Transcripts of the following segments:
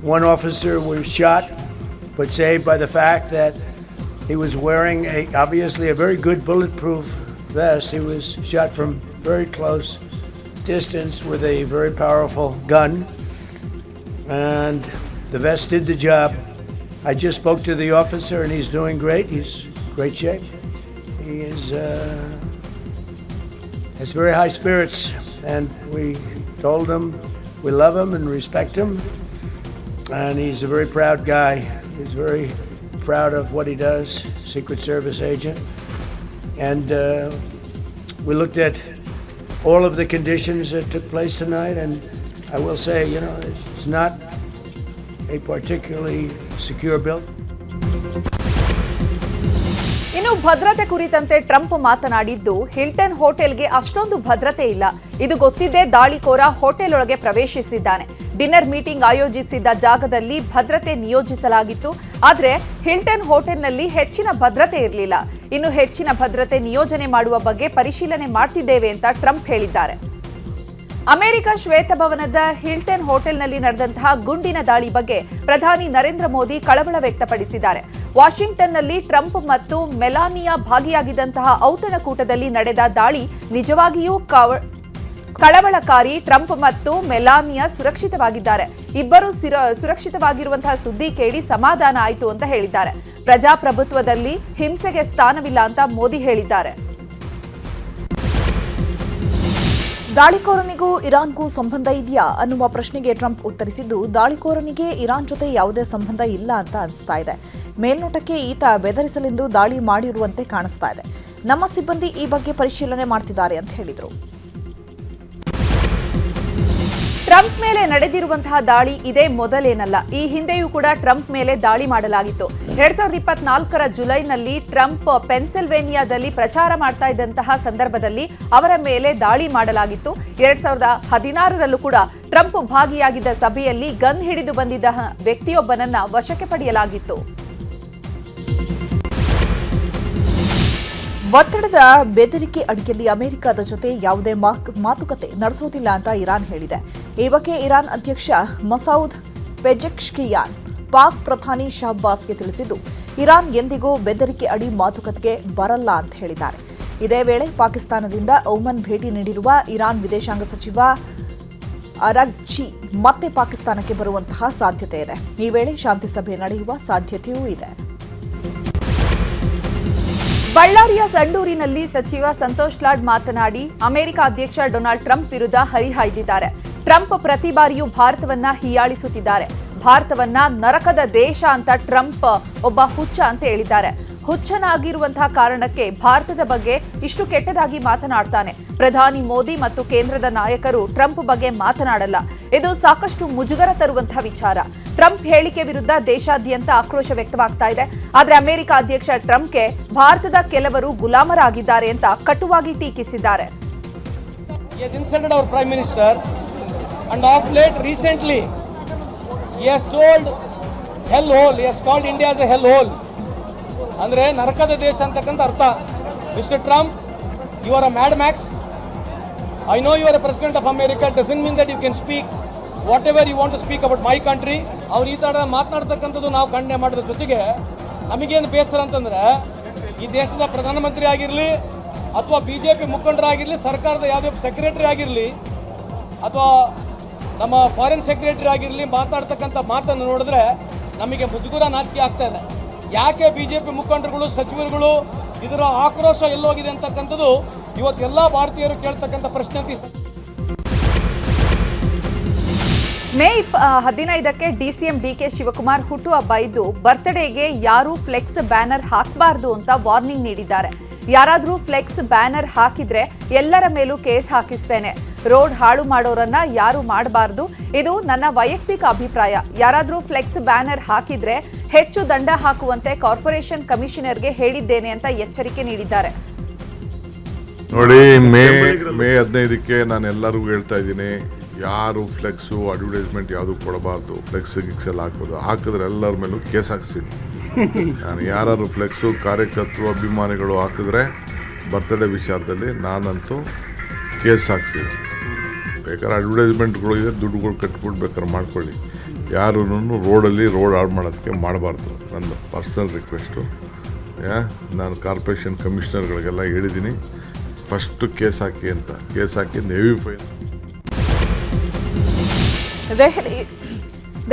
One officer was shot, but saved by the fact that he was wearing obviously a very good bulletproof vest. He was shot from very close distance with a very powerful gun, and the vest did the job. I just spoke to the officer, and he's doing great. He's in great shape. He has very high spirits, and we told him we love him and respect him, and he's a very proud guy. He's very proud of what he does, Secret Service agent. And we looked at all of the conditions that took place tonight, and I will say, it's not a particularly secure building. ಇನ್ನು ಭದ್ರತೆ ಕುರಿತಂತೆ Trump ಮಾತನಾಡಿದ್ದು, Hilton ಹೋಟೆಲ್ಗೆ ಅಷ್ಟೊಂದು ಭದ್ರತೆ ಇಲ್ಲ, ಇದು ಗೊತ್ತಿದ್ದೇ ದಾಳಿಕೋರ hotel ಒಳಗೆ ಪ್ರವೇಶಿಸಿದ್ದಾನೆ. ಡಿನ್ನರ್ ಮೀಟಿಂಗ್ ಆಯೋಜಿಸಿದ್ದ ಜಾಗದಲ್ಲಿ ಭದ್ರತೆ ನಿಯೋಜಿಸಲಾಗಿತ್ತು, ಆದರೆ ಹಿಲ್ಟನ್ ಹೋಟೆಲ್ನಲ್ಲಿ ಹೆಚ್ಚಿನ ಭದ್ರತೆ ಇರಲಿಲ್ಲ. ಇನ್ನು ಹೆಚ್ಚಿನ ಭದ್ರತೆ ನಿಯೋಜನೆ ಮಾಡುವ ಬಗ್ಗೆ ಪರಿಶೀಲನೆ ಮಾಡ್ತಿದ್ದೇವೆ ಅಂತ ಟ್ರಂಪ್ ಹೇಳಿದ್ದಾರೆ. ಅಮೆರಿಕ ಶ್ವೇತಭವನದ ಹಿಲ್ಟನ್ ಹೋಟೆಲ್ನಲ್ಲಿ ನಡೆದಂತಹ ಗುಂಡಿನ ದಾಳಿ ಬಗ್ಗೆ ಪ್ರಧಾನಿ ನರೇಂದ್ರ ಮೋದಿ ಕಳವಳ ವ್ಯಕ್ತಪಡಿಸಿದ್ದಾರೆ. ವಾಷಿಂಗ್ಟನ್ನಲ್ಲಿ ಟ್ರಂಪ್ ಮತ್ತು ಮೆಲಾನಿಯಾ ಭಾಗಿಯಾಗಿದ್ದಂತಹ ಔತಣಕೂಟದಲ್ಲಿ ನಡೆದ ದಾಳಿ ನಿಜವಾಗಿಯೂ ಕಳವಳಕಾರಿ. ಟ್ರಂಪ್ ಮತ್ತು ಮೆಲಾನಿಯಾ ಸುರಕ್ಷಿತವಾಗಿದ್ದಾರೆ, ಇಬ್ಬರು ಸುರಕ್ಷಿತವಾಗಿರುವಂತಹ ಸುದ್ದಿ ಕೇಳಿ ಸಮಾಧಾನ ಆಯಿತು ಅಂತ ಹೇಳಿದ್ದಾರೆ. ಪ್ರಜಾಪ್ರಭುತ್ವದಲ್ಲಿ ಹಿಂಸೆಗೆ ಸ್ಥಾನವಿಲ್ಲ ಅಂತ ಮೋದಿ ಹೇಳಿದ್ದಾರೆ. ದಾಳಿಕೋರನಿಗೂ ಇರಾನ್ಗೂ ಸಂಬಂಧ ಇದೆಯಾ ಅನ್ನುವ ಪ್ರಶ್ನೆಗೆ ಟ್ರಂಪ್ ಉತ್ತರಿಸಿದ್ದು, ದಾಳಿಕೋರನಿಗೆ ಇರಾನ್ ಜೊತೆ ಯಾವುದೇ ಸಂಬಂಧ ಇಲ್ಲ ಅಂತ ಅನಿಸ್ತಾ ಇದೆ. ಮೇಲ್ನೋಟಕ್ಕೆ ಈತ ಬೆದರಿಸಲೆಂದು ದಾಳಿ ಮಾಡಿರುವಂತೆ ಕಾಣಿಸ್ತಾ ಇದೆ. ನಮ್ಮ ಸಿಬ್ಬಂದಿ ಈ ಬಗ್ಗೆ ಪರಿಶೀಲನೆ ಮಾಡ್ತಿದ್ದಾರೆ ಅಂತ ಹೇಳಿದರು. ಟ್ರಂಪ್ ಮೇಲೆ ನಡೆದಿರುವಂತಹ ದಾಳಿ ಇದೇ ಮೊದಲೇನಲ್ಲ. ಈ ಹಿಂದೆಯೂ ಕೂಡ ಟ್ರಂಪ್ ಮೇಲೆ ದಾಳಿ ಮಾಡಲಾಗಿತ್ತು. 2024ರ ಜುಲೈನಲ್ಲಿ ಟ್ರಂಪ್ ಪೆನ್ಸಿಲ್ವೇನಿಯಾದಲ್ಲಿ ಪ್ರಚಾರ ಮಾಡ್ತಾ ಇದ್ದಂತಹ ಸಂದರ್ಭದಲ್ಲಿ ಅವರ ಮೇಲೆ ದಾಳಿ ಮಾಡಲಾಗಿತ್ತು. 2016ರಲ್ಲೂ ಕೂಡ ಟ್ರಂಪ್ ಭಾಗಿಯಾಗಿದ್ದ ಸಭೆಯಲ್ಲಿ ಗನ್ ಹಿಡಿದು ಬಂದಿದ್ದ ವ್ಯಕ್ತಿಯೊಬ್ಬನನ್ನ ವಶಕ್ಕೆ ಪಡೆಯಲಾಗಿತ್ತು. ಒತ್ತಡದ ಬೆದರಿಕೆ ಅಡಿಯಲ್ಲಿ ಅಮೆರಿಕದ ಜೊತೆ ಯಾವುದೇ ಮಾತುಕತೆ ನಡೆಸುವುದಿಲ್ಲ ಅಂತ ಇರಾನ್ ಹೇಳಿದೆ. ಈ ಬಗ್ಗೆ ಇರಾನ್ ಅಧ್ಯಕ್ಷ ಮಸೌದ್ ಪೆಜೆಶ್ಕಿಯಾನ್ ಪಾಕ್ ಪ್ರಧಾನಿ ಶಹಬ್ಬಾಸ್ಗೆ ತಿಳಿಸಿದ್ದು, ಇರಾನ್ ಎಂದಿಗೂ ಬೆದರಿಕೆ ಅಡಿ ಮಾತುಕತೆಗೆ ಬರಲ್ಲ ಅಂತ ಹೇಳಿದ್ದಾರೆ. ಇದೇ ವೇಳೆ ಪಾಕಿಸ್ತಾನದಿಂದ ಒಮನ್ ಭೇಟಿ ನೀಡಿರುವ ಇರಾನ್ ವಿದೇಶಾಂಗ ಸಚಿವ ಅರಾಗ್ಚಿ ಮತ್ತೆ ಪಾಕಿಸ್ತಾನಕ್ಕೆ ಬರುವಂತಹ ಸಾಧ್ಯತೆ ಇದೆ. ಈ ವೇಳೆ ಶಾಂತಿ ಸಭೆ ನಡೆಯುವ ಸಾಧ್ಯತೆಯೂ ಇದೆ. ಬಳ್ಳಾರಿಯ ಸಂಡೂರಿನಲ್ಲಿ ಸಚಿವ ಸಂತೋಷ್ ಲಾಡ್ ಮಾತನಾಡಿ, ಅಮೆರಿಕ ಅಧ್ಯಕ್ಷ ಡೊನಾಲ್ಡ್ ಟ್ರಂಪ್ ವಿರುದ್ಧ ಹರಿಹಾಯ್ದಿದ್ದಾರೆ. ಟ್ರಂಪ್ ಪ್ರತಿ ಬಾರಿಯೂ ಭಾರತವನ್ನ ಹೀಯಾಳಿಸುತ್ತಿದ್ದಾರೆ. ಭಾರತವನ್ನ ನರಕದ ದೇಶ ಅಂತ ಟ್ರಂಪ್ ಒಬ್ಬ ಹುಚ್ಚ ಅಂತ ಹೇಳಿದ್ದಾರೆ. ಹುಚ್ಚನಾಗಿರುವಂತಹ ಕಾರಣಕ್ಕೆ ಭಾರತದ ಬಗ್ಗೆ ಇಷ್ಟು ಕೆಟ್ಟದಾಗಿ ಮಾತನಾಡ್ತಾನೆ. ಪ್ರಧಾನಿ ಮೋದಿ ಮತ್ತು ಕೇಂದ್ರದ ನಾಯಕರು ಟ್ರಂಪ್ ಬಗ್ಗೆ ಮಾತನಾಡಲ್ಲ. ಇದು ಸಾಕಷ್ಟು ಮುಜುಗರ ತರುವಂತಹ ವಿಚಾರ. ಟ್ರಂಪ್ ಹೇಳಿಕೆ ವಿರುದ್ಧ ದೇಶಾದ್ಯಂತ ಆಕ್ರೋಶ ವ್ಯಕ್ತವಾಗ್ತಾ ಇದೆ. ಆದರೆ ಅಮೆರಿಕ ಅಧ್ಯಕ್ಷ ಟ್ರಂಪ್ಗೆ ಭಾರತದ ಕೆಲವರು ಗುಲಾಮರಾಗಿದ್ದಾರೆ ಅಂತ ಕಟುವಾಗಿ ಟೀಕಿಸಿದ್ದಾರೆ. ಅಂದ್ರೆ ನರಕದ ದೇಶ ಅಂತಕ್ಕಂಥ ಅರ್ಥ. Mister Trump, you are a Mad Max. I know you are a president of America. Doesn't mean that you can speak whatever you want to speak about my country. ಅವ್ರು ಈ ಥರ ಮಾತನಾಡ್ತಕ್ಕಂಥದ್ದು ನಾವು ಖಂಡನೆ ಮಾಡೋದ್ರ ಜೊತೆಗೆ ನಮಗೇನು ಬೇಸರ ಅಂತಂದ್ರೆ, ಈ ದೇಶದ ಪ್ರಧಾನಮಂತ್ರಿ ಆಗಿರಲಿ ಅಥವಾ BJP ಮುಖಂಡರಾಗಿರಲಿ, ಸರ್ಕಾರದ ಯಾವುದೇ ಸೆಕ್ರೆಟರಿ ಆಗಿರಲಿ ಅಥವಾ ನಮ್ಮ ಫಾರಿನ್ ಸೆಕ್ರೆಟರಿ ಆಗಿರಲಿ, ಮಾತಾಡ್ತಕ್ಕಂಥ ಮಾತನ್ನು ನೋಡಿದ್ರೆ ನಮಗೆ ಮುಜುಗರ ನಾಚಿಕೆ ಆಗ್ತಾ ಇದೆ. ಯಾಕೆ BJP ಮುಖಂಡರುಗಳು, ಸಚಿವರುಗಳು ಇದರ ಆಕ್ರೋಶ ಎಲ್ಲೋಗಿದೆ ಅಂತಕ್ಕಂಥದ್ದು ಇವತ್ತೆಲ್ಲ ಭಾರತೀಯರು ಕೇಳ್ತಕ್ಕಂಥ ಪ್ರಶ್ನೆ ಅಂತ. ಮೇ 15ಕ್ಕೆ DCM DK ಶಿವಕುಮಾರ್ ಹುಟ್ಟುಹಬ್ಬ ಇದ್ದು, ಬರ್ತ್ಡೇಗೆ ಯಾರೂ ಫ್ಲೆಕ್ಸ್ ಬ್ಯಾನರ್ ಹಾಕಬಾರ್ದು ಅಂತ ವಾರ್ನಿಂಗ್ ನೀಡಿದ್ದಾರೆ. ಯಾರಾದರೂ ಫ್ಲೆಕ್ಸ್ ಬ್ಯಾನರ್ ಹಾಕಿದ್ರೆ ಎಲ್ಲರ ಮೇಲೂ ಕೇಸ್ ಹಾಕಿಸ್ತೇನೆ. ರೋಡ್ ಹಾಳು ಮಾಡೋರನ್ನ ಯಾರು ಮಾಡಬಾರ್ದು, ಇದು ನನ್ನ ವೈಯಕ್ತಿಕ ಅಭಿಪ್ರಾಯ. ಯಾರಾದರೂ ಫ್ಲೆಕ್ಸ್ ಬ್ಯಾನರ್ ಹಾಕಿದ್ರೆ ಹೆಚ್ಚು ದಂಡ ಹಾಕುವಂತೆ ಕಾರ್ಪೊರೇಷನ್ ಕಮಿಷನರ್ಗೆ ಹೇಳಿದ್ದೇನೆ ಅಂತ ಎಚ್ಚರಿಕೆ ನೀಡಿದ್ದಾರೆ. ನೋಡಿ, ಮೇ 15ಕ್ಕೆ ನಾನು ಎಲ್ಲರಿಗೂ ಹೇಳ್ತಾ ಇದ್ದೀನಿ, ಯಾರು ಫ್ಲೆಕ್ಸು ಅಡ್ವರ್ಟೈಸ್ಮೆಂಟ್ ಯಾವುದು ಕೊಡಬಾರ್ದು. ಫ್ಲೆಕ್ಸ್ ಗಿಕ್ಸಲ್ಲಿ ಹಾಕ್ಬೋದು, ಹಾಕಿದ್ರೆ ಎಲ್ಲರ ಮೇಲೂ ಕೇಸ್ ಹಾಕ್ತೀನಿ ನಾನು. ಯಾರು ಫ್ಲೆಕ್ಸು ಕಾರ್ಯಕರ್ತರು ಅಭಿಮಾನಿಗಳು ಹಾಕಿದ್ರೆ ಬರ್ತ್ಡೇ ವಿಚಾರದಲ್ಲಿ ನಾನಂತೂ ಕೇಸ್ ಹಾಕ್ತೀನಿ. ಬೇಕಾದ್ರೆ ಅಡ್ವರ್ಟೈಸ್ಮೆಂಟ್ಗಳು ಇದೆ, ದುಡ್ಡುಗಳು ಕಟ್ಬಿಟ್ಟು ಬೇಕಾದ್ರೆ ಮಾಡ್ಕೊಳ್ಳಿ. ಯಾರೂ ರೋಡಲ್ಲಿ ರೋಡ್ ಹಾಳು ಮಾಡೋದಕ್ಕೆ ಮಾಡಬಾರ್ದು. ನನ್ನ ಪರ್ಸ್ನಲ್ ರಿಕ್ವೆಸ್ಟು. ನಾನು ಕಾರ್ಪೊರೇಷನ್ ಕಮಿಷನರ್ಗಳಿಗೆಲ್ಲ ಹೇಳಿದ್ದೀನಿ, ಫಸ್ಟು ಕೇಸ್ ಹಾಕಿ ಅಂತ. ಕೇಸ್ ಹಾಕಿ ಹೆವಿ ಫೈನ್.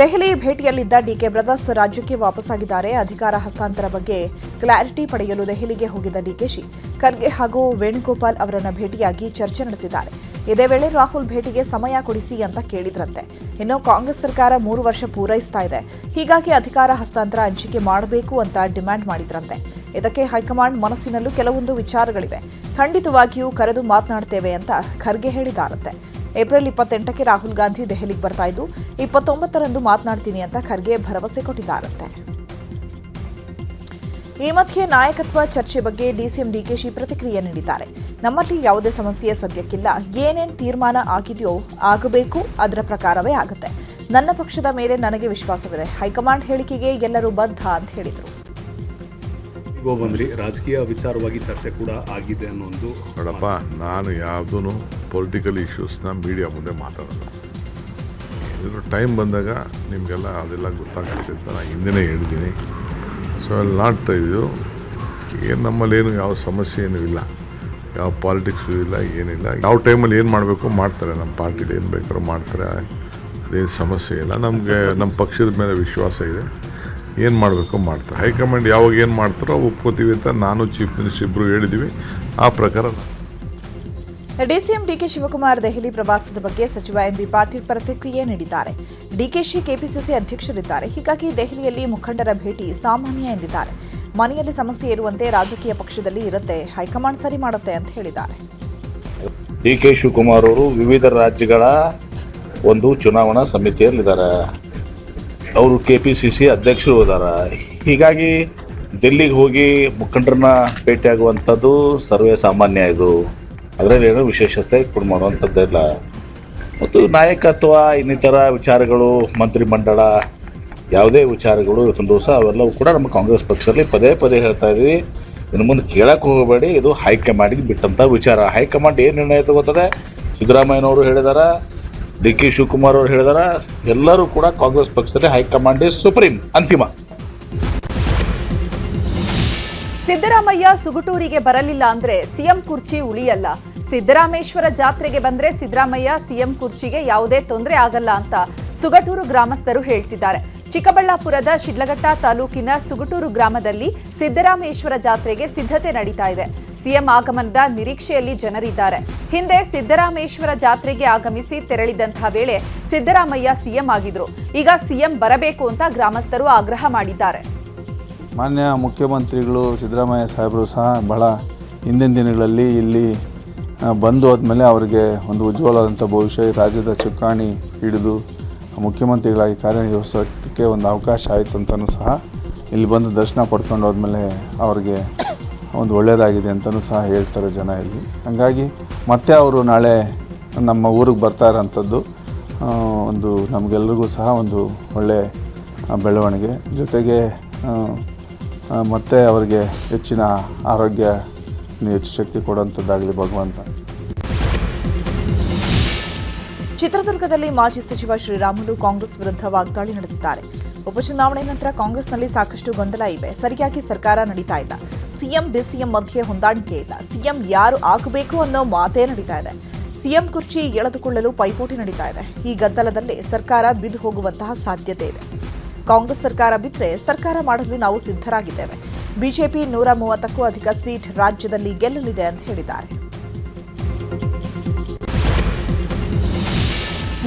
ದೆಹಲಿ ಭೇಟಿಯಲ್ಲಿದ್ದ ಡಿಕೆ ಬ್ರದರ್ಸ್ ರಾಜ್ಯಕ್ಕೆ ವಾಪಸ್ಸಾಗಿದ್ದಾರೆ. ಅಧಿಕಾರ ಹಸ್ತಾಂತರ ಬಗ್ಗೆ ಕ್ಲಾರಿಟಿ ಪಡೆಯಲು ದೆಹಲಿಗೆ ಹೋಗಿದ್ದ ಡಿಕೆಶಿ ಖರ್ಗೆ ಹಾಗೂ ವೇಣುಗೋಪಾಲ್ ಅವರನ್ನ ಭೇಟಿಯಾಗಿ ಚರ್ಚೆ ನಡೆಸಿದ್ದಾರೆ. ಇದೇ ವೇಳೆ ರಾಹುಲ್ ಭೇಟಿಗೆ ಸಮಯ ಕೊಡಿಸಿ ಅಂತ ಕೇಳಿದ್ರಂತೆ. ಇನ್ನು ಕಾಂಗ್ರೆಸ್ ಸರ್ಕಾರ 3 ವರ್ಷ ಪೂರೈಸ್ತಾ ಇದೆ, ಹೀಗಾಗಿ ಅಧಿಕಾರ ಹಸ್ತಾಂತರ ಹಂಚಿಕೆ ಮಾಡಬೇಕು ಅಂತ ಡಿಮ್ಯಾಂಡ್ ಮಾಡಿದ್ರಂತೆ. ಇದಕ್ಕೆ ಹೈಕಮಾಂಡ್ ಮನಸ್ಸಿನಲ್ಲೂ ಕೆಲವೊಂದು ವಿಚಾರಗಳಿವೆ, ಖಂಡಿತವಾಗಿಯೂ ಕರೆದು ಮಾತನಾಡ್ತೇವೆ ಅಂತ ಖರ್ಗೆ ಹೇಳಿದಾರಂತೆ. ಏಪ್ರಿಲ್ 28ಕ್ಕೆ ರಾಹುಲ್ ಗಾಂಧಿ ದೆಹಲಿಗೆ ಬರ್ತಾ ಇದ್ದು 29ರಂದು ಮಾತನಾಡ್ತೀನಿ ಅಂತ ಖರ್ಗೆ ಭರವಸೆ ಕೊಟ್ಟಿದ್ದಾರಂತೆ. ಈ ಮಧ್ಯೆ ನಾಯಕತ್ವ ಚರ್ಚೆ ಬಗ್ಗೆ ಡಿಸಿಎಂ ಡಿಕೆಶಿ ಪ್ರತಿಕ್ರಿಯೆ ನೀಡಿದ್ದಾರೆ. ನಮ್ಮಲ್ಲಿ ಯಾವುದೇ ಸಮಸ್ಯೆ ಸದ್ಯಕ್ಕಿಲ್ಲ, ಏನೇನು ತೀರ್ಮಾನ ಆಗಿದೆಯೋ ಆಗಬೇಕು, ಅದರ ಪ್ರಕಾರವೇ ಆಗುತ್ತೆ. ನನ್ನ ಪಕ್ಷದ ಮೇಲೆ ನನಗೆ ವಿಶ್ವಾಸವಿದೆ, ಹೈಕಮಾಂಡ್ ಹೇಳಿಕೆಗೆ ಎಲ್ಲರೂ ಬದ್ಧ ಅಂತ ಹೇಳಿದರು. ಬಂದ್ರಿ ರಾಜಕೀಯ ವಿಚಾರವಾಗಿ ಚರ್ಚೆ ಕೂಡ ಆಗಿದೆ ಅನ್ನೋ ಒಂದು. ನೋಡಪ್ಪ, ನಾನು ಯಾವುದೂ ಪೊಲಿಟಿಕಲ್ ಇಶ್ಯೂಸ್ನ ಮೀಡಿಯಾ ಮುಂದೆ ಮಾತಾಡೋಲ್ಲ. ಇದ್ರ ಟೈಮ್ ಬಂದಾಗ ನಿಮಗೆಲ್ಲ ಅದೆಲ್ಲ ಗೊತ್ತಾಗ್ತದೆ ಅಂತ ನಾನು ಹಿಂದೆನೇ ಹೇಳಿದ್ದೀನಿ. ಸೊ ಅಲ್ಲಿ ನಾಡ್ತಾ ಇದ್ದು ಏನು, ನಮ್ಮಲ್ಲೇನು ಯಾವ ಸಮಸ್ಯೆ ಏನೂ ಇಲ್ಲ, ಯಾವ ಪಾಲಿಟಿಕ್ಸು ಇಲ್ಲ, ಏನಿಲ್ಲ. ಯಾವ ಟೈಮಲ್ಲಿ ಏನು ಮಾಡಬೇಕು ಮಾಡ್ತಾರೆ, ನಮ್ಮ ಪಾರ್ಟಿಲಿ ಏನು ಬೇಕಾದ್ರೂ ಮಾಡ್ತಾರೆ, ಅದೇನು ಸಮಸ್ಯೆ ಇಲ್ಲ. ನಮಗೆ ನಮ್ಮ ಪಕ್ಷದ ಮೇಲೆ ವಿಶ್ವಾಸ ಇದೆ, ಏನು ಮಾಡಬೇಕು ಮಾಡ್ತಾರೆ. ಹೈಕಮಾಂಡ್ ಯಾವಾಗ ಏನು ಮಾಡ್ತಾರೋ ಒಪ್ಕೋತೀವಿ ಅಂತ ನಾನು ಚೀಫ್ ಮಿನಿಸ್ಟರ್ ಇಬ್ಬರು ಹೇಳಿದ್ದೀವಿ. ಆ ಪ್ರಕಾರ ಡಿಸಿಎಂ ಡಿಕೆ ಶಿವಕುಮಾರ್ ದೆಹಲಿ ಪ್ರವಾಸದ ಬಗ್ಗೆ ಸಚಿವ ಎಂಬಿ ಪಾಟೀಲ್ ಪ್ರತಿಕ್ರಿಯೆ ನೀಡಿದ್ದಾರೆ. ಡಿಕೆಶಿ ಕೆಪಿಸಿಸಿ ಅಧ್ಯಕ್ಷರಿದ್ದಾರೆ, ಹೀಗಾಗಿ ದೆಹಲಿಯಲ್ಲಿ ಮುಖಂಡರ ಭೇಟಿ ಸಾಮಾನ್ಯ ಎಂದಿದ್ದಾರೆ. ಮನೆಯಲ್ಲಿ ಸಮಸ್ಯೆ ಇರುವಂತೆ ರಾಜಕೀಯ ಪಕ್ಷದಲ್ಲಿ ಇರುತ್ತೆ, ಹೈಕಮಾಂಡ್ ಸರಿ ಮಾಡುತ್ತೆ ಅಂತ ಹೇಳಿದ್ದಾರೆ. ಡಿಕೆ ಶಿವಕುಮಾರ್ ಅವರು ವಿವಿಧ ರಾಜ್ಯಗಳ ಒಂದು ಚುನಾವಣಾ ಸಮಿತಿಯಲ್ಲಿದ್ದಾರೆ. ಅವರು ಕೆಪಿಸಿಸಿ ಅಧ್ಯಕ್ಷರು ಇದ್ದಾರೆ. ಹೀಗಾಗಿ ಡೆಲ್ಲಿಗೆ ಹೋಗಿ ಮುಖಂಡರನ್ನ ಭೇಟಿಯಾಗುವಂಥದ್ದು ಸರ್ವೇ ಸಾಮಾನ್ಯ. ಇದು ಅದರಲ್ಲಿ ಏನೋ ವಿಶೇಷತೆ ಕೂಡ ಮಾಡುವಂಥದ್ದಿಲ್ಲ. ಮತ್ತು ನಾಯಕತ್ವ, ಇನ್ನಿತರ ವಿಚಾರಗಳು, ಮಂತ್ರಿಮಂಡಲ, ಯಾವುದೇ ವಿಚಾರಗಳು ಇವತ್ತೊಂದು ದಿವಸ ಅವೆಲ್ಲವೂ ಕೂಡ ನಮ್ಮ ಕಾಂಗ್ರೆಸ್ ಪಕ್ಷದಲ್ಲಿ ಪದೇ ಪದೇ ಹೇಳ್ತಾ ಇದ್ದೀವಿ. ಇನ್ನು ಮುಂದೆ ಕೇಳಕ್ಕೆ ಹೋಗಬೇಡಿ, ಇದು ಹೈಕಮಾಂಡಿಗೆ ಬಿಟ್ಟಂಥ ವಿಚಾರ. ಹೈಕಮಾಂಡ್ ಏನು ನಿರ್ಣಯ ತಗೋತದೆ, ಸಿದ್ದರಾಮಯ್ಯನವರು ಹೇಳಿದಾರ, ಡಿ ಕೆ ಶಿವಕುಮಾರ್ ಅವರು ಹೇಳಿದಾರ, ಎಲ್ಲರೂ ಕೂಡ ಕಾಂಗ್ರೆಸ್ ಪಕ್ಷದಲ್ಲಿ ಹೈಕಮಾಂಡ್ ಇಸ್ ಸುಪ್ರೀಂ, ಅಂತಿಮ. ಸಿದ್ದರಾಮಯ್ಯ ಸುಗುಟೂರಿಗೆ ಬರಲಿಲ್ಲ ಅಂದ್ರೆ ಸಿಎಂ ಕುರ್ಚಿ ಉಳಿಯಲ್ಲ. ಸಿದ್ದರಾಮೇಶ್ವರ ಜಾತ್ರೆಗೆ ಬಂದ್ರೆ ಸಿದ್ದರಾಮಯ್ಯ ಸಿಎಂ ಕುರ್ಚಿಗೆ ಯಾವುದೇ ತೊಂದರೆ ಆಗಲ್ಲ ಅಂತ ಸುಗಟೂರು ಗ್ರಾಮಸ್ಥರು ಹೇಳ್ತಿದ್ದಾರೆ. ಚಿಕ್ಕಬಳ್ಳಾಪುರದ ಶಿಡ್ಲಘಟ್ಟ ತಾಲೂಕಿನ ಸುಗುಟೂರು ಗ್ರಾಮದಲ್ಲಿ ಸಿದ್ದರಾಮೇಶ್ವರ ಜಾತ್ರೆಗೆ ಸಿದ್ಧತೆ ನಡೀತಾ ಇದೆ. ಸಿಎಂ ಆಗಮನದ ನಿರೀಕ್ಷೆಯಲ್ಲಿ ಜನರಿದ್ದಾರೆ. ಹಿಂದೆ ಸಿದ್ದರಾಮೇಶ್ವರ ಜಾತ್ರೆಗೆ ಆಗಮಿಸಿ ತೆರಳಿದಂತಹ ವೇಳೆ ಸಿದ್ದರಾಮಯ್ಯ ಸಿಎಂ ಆಗಿದ್ರು. ಈಗ ಸಿಎಂ ಬರಬೇಕು ಅಂತ ಗ್ರಾಮಸ್ಥರು ಆಗ್ರಹ ಮಾಡಿದ್ದಾರೆ. ಮಾನ್ಯ ಮುಖ್ಯಮಂತ್ರಿಗಳು ಸಿದ್ದರಾಮಯ್ಯ ಸಾಹೇಬರು ಸಹ ಬಹಳ ಹಿಂದಿನ ದಿನಗಳಲ್ಲಿ ಇಲ್ಲಿ ಬಂದು ಹೋದ್ಮೇಲೆ ಅವರಿಗೆ ಒಂದು ಉಜ್ವಲವಾದಂಥ ಭವಿಷ್ಯ, ರಾಜ್ಯದ ಚುಕ್ಕಾಣಿ ಹಿಡಿದು ಮುಖ್ಯಮಂತ್ರಿಗಳಾಗಿ ಕಾರ್ಯನಿರ್ವಹಿಸೋಕ್ಕೆ ಒಂದು ಅವಕಾಶ ಆಯಿತು ಅಂತಲೂ ಸಹ ಇಲ್ಲಿ ಬಂದು ದರ್ಶನ ಪಡ್ಕೊಂಡು ಹೋದ್ಮೇಲೆ ಅವ್ರಿಗೆ ಒಂದು ಒಳ್ಳೆಯದಾಗಿದೆ ಅಂತಲೂ ಸಹ ಹೇಳ್ತಾರೆ ಜನ ಇಲ್ಲಿ. ಹಾಗಾಗಿ ಮತ್ತೆ ಅವರು ನಾಳೆ ನಮ್ಮ ಊರಿಗೆ ಬರ್ತಾ ಇರೋಂಥದ್ದು ಒಂದು ನಮಗೆಲ್ರಿಗೂ ಸಹ ಒಂದು ಒಳ್ಳೆಯ ಬೆಳವಣಿಗೆ. ಜೊತೆಗೆ ಮತ್ತು ಅವರಿಗೆ ಹೆಚ್ಚಿನ ಆರೋಗ್ಯ, ಹೆಚ್ಚು ಶಕ್ತಿ ಕೊಡುವಂಥದ್ದಾಗಲಿ ಭಗವಂತ. ಚಿತ್ರದುರ್ಗದಲ್ಲಿ ಮಾಜಿ ಸಚಿವ ಶ್ರೀರಾಮುಲು ಕಾಂಗ್ರೆಸ್ ವಿರುದ್ಧ ವಾಗ್ದಾಳಿ ನಡೆಸಿದ್ದಾರೆ. ಉಪಚುನಾವಣೆ ನಂತರ ಕಾಂಗ್ರೆಸ್ನಲ್ಲಿ ಸಾಕಷ್ಟು ಗೊಂದಲ ಇವೆ, ಸರಿಯಾಗಿ ಸರ್ಕಾರ ನಡೀತಾ ಇಲ್ಲ, ಸಿಎಂ ಡಿಸಿಎಂ ಮಧ್ಯೆ ಹೊಂದಾಣಿಕೆ ಇಲ್ಲ, ಸಿಎಂ ಯಾರು ಆಗಬೇಕು ಅನ್ನೋ ಮಾತೇ ನಡೀತಾ ಇದೆ, ಸಿಎಂ ಕುರ್ಚಿ ಎಳೆದುಕೊಳ್ಳಲು ಪೈಪೋಟಿ ನಡೀತಾ ಇದೆ. ಈ ಗದ್ದಲದಲ್ಲೇ ಸರ್ಕಾರ ಬಿದ್ದು ಹೋಗುವಂತಹ ಸಾಧ್ಯತೆ ಇದೆ. ಕಾಂಗ್ರೆಸ್ ಸರ್ಕಾರ ಬಿಟ್ಟರೆ ಸರ್ಕಾರ ಮಾಡಲು ನಾವು ಸಿದ್ಧರಾಗಿದ್ದೇವೆ. ಬಿಜೆಪಿ 130ಕ್ಕೂ ಅಧಿಕ ಸೀಟ್ ರಾಜ್ಯದಲ್ಲಿ ಗೆಲ್ಲಲಿದೆ ಅಂತ ಹೇಳಿದ್ದಾರೆ.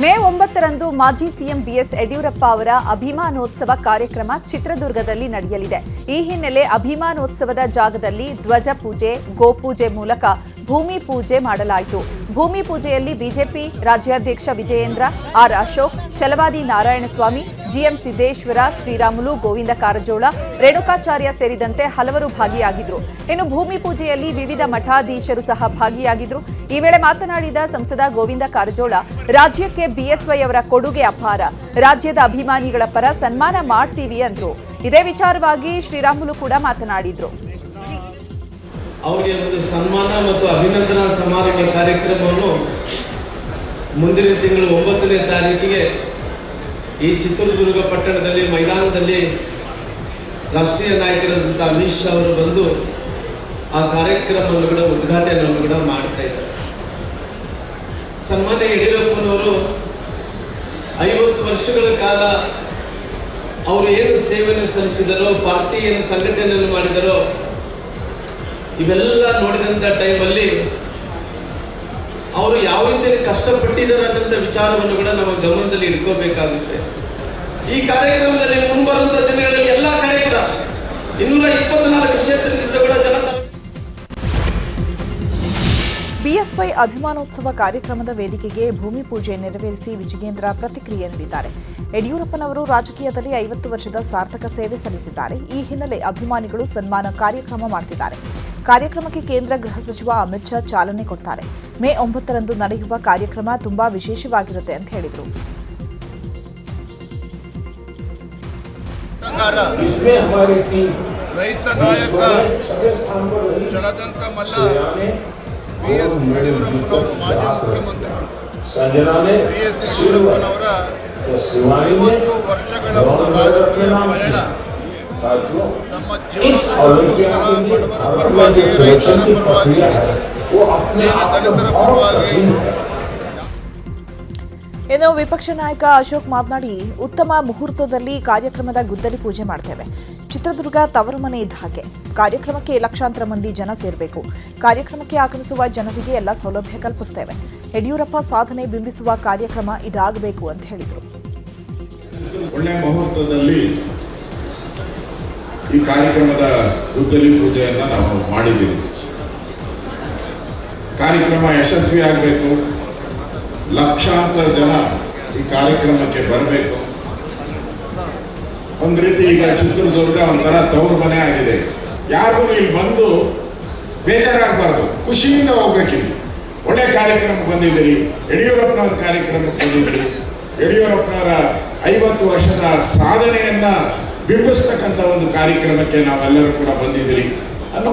ಮೇ 9ರಂದು ಮಾಜಿ ಸಿಎಂ ಬಿಎಸ್ ಯಡಿಯೂರಪ್ಪ ಅವರ ಅಭಿಮಾನೋತ್ಸವ ಕಾರ್ಯಕ್ರಮ ಚಿತ್ರದುರ್ಗದಲ್ಲಿ ನಡೆಯಲಿದೆ. ಈ ಹಿನ್ನೆಲೆ ಅಭಿಮಾನೋತ್ಸವದ ಜಾಗದಲ್ಲಿ ಧ್ವಜ ಪೂಜೆ, ಗೋಪೂಜೆ ಮೂಲಕ ಭೂಮಿ ಪೂಜೆ ಮಾಡಲಾಯಿತು. ಭೂಮಿ ಪೂಜೆಯಲ್ಲಿ ಬಿಜೆಪಿ ರಾಜ್ಯಾಧ್ಯಕ್ಷ ವಿಜಯೇಂದ್ರ, ಆರ್ ಅಶೋಕ್, ಛಲವಾದಿ ನಾರಾಯಣಸ್ವಾಮಿ, ಜಿಎಂ ಸಿದ್ದೇಶ್ವರ, ಶ್ರೀರಾಮುಲು, ಗೋವಿಂದ ಕಾರಜೋಳ, ರೇಣುಕಾಚಾರ್ಯ ಸೇರಿದಂತೆ ಹಲವರು ಭಾಗಿಯಾಗಿದ್ರು. ಇನ್ನು ಭೂಮಿ ಪೂಜೆಯಲ್ಲಿ ವಿವಿಧ ಮಠಾಧೀಶರು ಸಹ ಭಾಗಿಯಾಗಿದ್ರು. ಈ ವೇಳೆ ಮಾತನಾಡಿದ ಸಂಸದ ಗೋವಿಂದ ಕಾರಜೋಳ, ರಾಜ್ಯಕ್ಕೆ ಬಿಎಸ್ವೈ ಅವರ ಕೊಡುಗೆ ಅಪಾರ, ರಾಜ್ಯದ ಅಭಿಮಾನಿಗಳ ಪರ ಸನ್ಮಾನ ಮಾಡ್ತೀವಿ ಅಂದ್ರು. ಇದೇ ವಿಚಾರವಾಗಿ ಶ್ರೀರಾಮುಲು ಕೂಡ ಮಾತನಾಡಿದ್ರು. ಅವರಿಗೆ ಒಂದು ಸನ್ಮಾನ ಮತ್ತು ಅಭಿನಂದನಾ ಸಮಾರಂಭ ಕಾರ್ಯಕ್ರಮವನ್ನು ಮುಂದಿನ ತಿಂಗಳು 9ನೇ ತಾರೀಕಿಗೆ ಈ ಚಿತ್ರದುರ್ಗ ಪಟ್ಟಣದಲ್ಲಿ ಮೈದಾನದಲ್ಲಿ ರಾಷ್ಟ್ರೀಯ ನಾಯಕರಾದಂಥ ಅಮಿತ್ ಶಾ ಅವರು ಬಂದು ಆ ಕಾರ್ಯಕ್ರಮವನ್ನು ಕೂಡ ಉದ್ಘಾಟನೆಯನ್ನು ಕೂಡ ಮಾಡ್ತಾ ಇದ್ದಾರೆ. ಸನ್ಮಾನ್ಯ ಯಡಿಯೂರಪ್ಪನವರು 50 ವರ್ಷಗಳ ಕಾಲ ಅವರು ಏನು ಸೇವೆಯನ್ನು ಸಲ್ಲಿಸಿದರೋ, ಪಾರ್ಟಿ ಏನು ಸಂಘಟನೆಯನ್ನು ಮಾಡಿದರೋ, ಇವೆಲ್ಲ ನೋಡಿದಂಥ ಟೈಮಲ್ಲಿ ಅವರು ಯಾವ ರೀತಿಯಲ್ಲಿ ಕಷ್ಟಪಟ್ಟಿದ್ದಾರೆ ಅನ್ನೋಂಥ ವಿಚಾರವನ್ನು ಕೂಡ ನಮ್ಮ ಗಮನದಲ್ಲಿ ಇಟ್ಕೋಬೇಕಾಗುತ್ತೆ. ಈ ಕಾರ್ಯಕ್ರಮದಲ್ಲಿ ಮುಂಬರುವಂಥ ದಿನಗಳಲ್ಲಿ ಎಲ್ಲ ಕಡೆ ಕೂಡ 224 ಕ್ಷೇತ್ರದಿಂದ ಕೂಡ ಜನತಾ ಬಿಎಸ್ವೈ ಅಭಿಮಾನೋತ್ಸವ ಕಾರ್ಯಕ್ರಮದ ವೇದಿಕೆಗೆ ಭೂಮಿ ಪೂಜೆ ನೆರವೇರಿಸಿ ವಿಜಯೇಂದ್ರ ಪ್ರತಿಕ್ರಿಯೆ ನೀಡಿದ್ದಾರೆ. ಯಡಿಯೂರಪ್ಪನವರು ರಾಜಕೀಯದಲ್ಲಿ 50 ವರ್ಷದ ಸಾರ್ಥಕ ಸೇವೆ ಸಲ್ಲಿಸಿದ್ದಾರೆ. ಈ ಹಿನ್ನೆಲೆ ಅಭಿಮಾನಿಗಳು ಸನ್ಮಾನ ಕಾರ್ಯಕ್ರಮ ಮಾಡುತ್ತಿದ್ದಾರೆ. ಕಾರ್ಯಕ್ರಮಕ್ಕೆ ಕೇಂದ್ರ ಗೃಹ ಸಚಿವ ಅಮಿತ್ ಶಾ ಚಾಲನೆ ಕೊಡ್ತಾರೆ. ಮೇ 9ರಂದು ನಡೆಯುವ ಕಾರ್ಯಕ್ರಮ ತುಂಬಾ ವಿಶೇಷವಾಗಿರುತ್ತೆ ಅಂತ ಹೇಳಿದರು. ರೈತ ನಾಯಕ ಜಲದಂತ ಮಲ್ಲ BS ಯಡಿಯೂರಪ್ಪನವರು ಮಾಜಿ ಮುಖ್ಯಮಂತ್ರಿಗಳು. BS ಯಡಿಯೂರಪ್ಪನವರ 50 ವರ್ಷಗಳ ಒಂದು ರಾಜಕೀಯ ಪಯಣ ನಮ್ಮ ಜೀವನದ ಪರವಾಗಿ, ರೈತರ ಪರವಾಗಿ, ದಲಿತರ ಪರವಾಗಿ. ಇನ್ನು ವಿಪಕ್ಷ ನಾಯಕ ಅಶೋಕ್ ಮಾತನಾಡಿ, ಉತ್ತಮ ಮುಹೂರ್ತದಲ್ಲಿ ಕಾರ್ಯಕ್ರಮದ ಗುದ್ದಲಿ ಪೂಜೆ ಮಾಡ್ತೇವೆ. ಚಿತ್ರದುರ್ಗ ತವರು ಮನೆ ಇದ್ದ ಹಾಗೆ. ಕಾರ್ಯಕ್ರಮಕ್ಕೆ ಲಕ್ಷಾಂತರ ಮಂದಿ ಜನ ಸೇರಬೇಕು. ಕಾರ್ಯಕ್ರಮಕ್ಕೆ ಆಗಮಿಸುವ ಜನರಿಗೆ ಎಲ್ಲ ಸೌಲಭ್ಯ ಕಲ್ಪಿಸುತ್ತೇವೆ. ಯಡಿಯೂರಪ್ಪ ಸಾಧನೆ ಬಿಂಬಿಸುವ ಕಾರ್ಯಕ್ರಮ ಇದಾಗಬೇಕು ಅಂತ ಹೇಳಿದರು. ಒಳ್ಳೆ ಮುಹೂರ್ತದಲ್ಲಿ ಈ ಕಾರ್ಯಕ್ರಮದ ಗುದ್ದಲಿ ಪೂಜೆಯನ್ನ ನಾವು ಮಾಡಿದ್ದೀವಿ. ಕಾರ್ಯಕ್ರಮ ಯಶಸ್ವಿ ಆಗಬೇಕು, ಲಕ್ಷಾಂತರ ಜನ ಈ ಕಾರ್ಯಕ್ರಮಕ್ಕೆ ಬರಬೇಕು. ಒಂದು ರೀತಿ ಈಗ ಚಿತ್ರದುರ್ಗ ಒಂಥರ ತವರು ಮನೆ ಆಗಿದೆ. ಯಾರು ಇಲ್ಲಿ ಬಂದು ಬೇಜಾರಾಗಬಾರ್ದು, ಖುಷಿಯಿಂದ ಹೋಗ್ಬೇಕಿಲ್ಲ. ಒಳ್ಳೆ ಕಾರ್ಯಕ್ರಮಕ್ಕೆ ಬಂದಿದ್ದೀರಿ, ಯಡಿಯೂರಪ್ಪನವರ ಕಾರ್ಯಕ್ರಮಕ್ಕೆ ಬಂದಿದ್ದೀರಿ. ಯಡಿಯೂರಪ್ಪನವರ 50 ವರ್ಷದ ಸಾಧನೆಯನ್ನ ಬಿಂಬಿಸ್ತಕ್ಕಂಥ ಒಂದು ಕಾರ್ಯಕ್ರಮಕ್ಕೆ ನಾವೆಲ್ಲರೂ ಕೂಡ ಬಂದಿದ್ದೀರಿ ಅನ್ನೋ.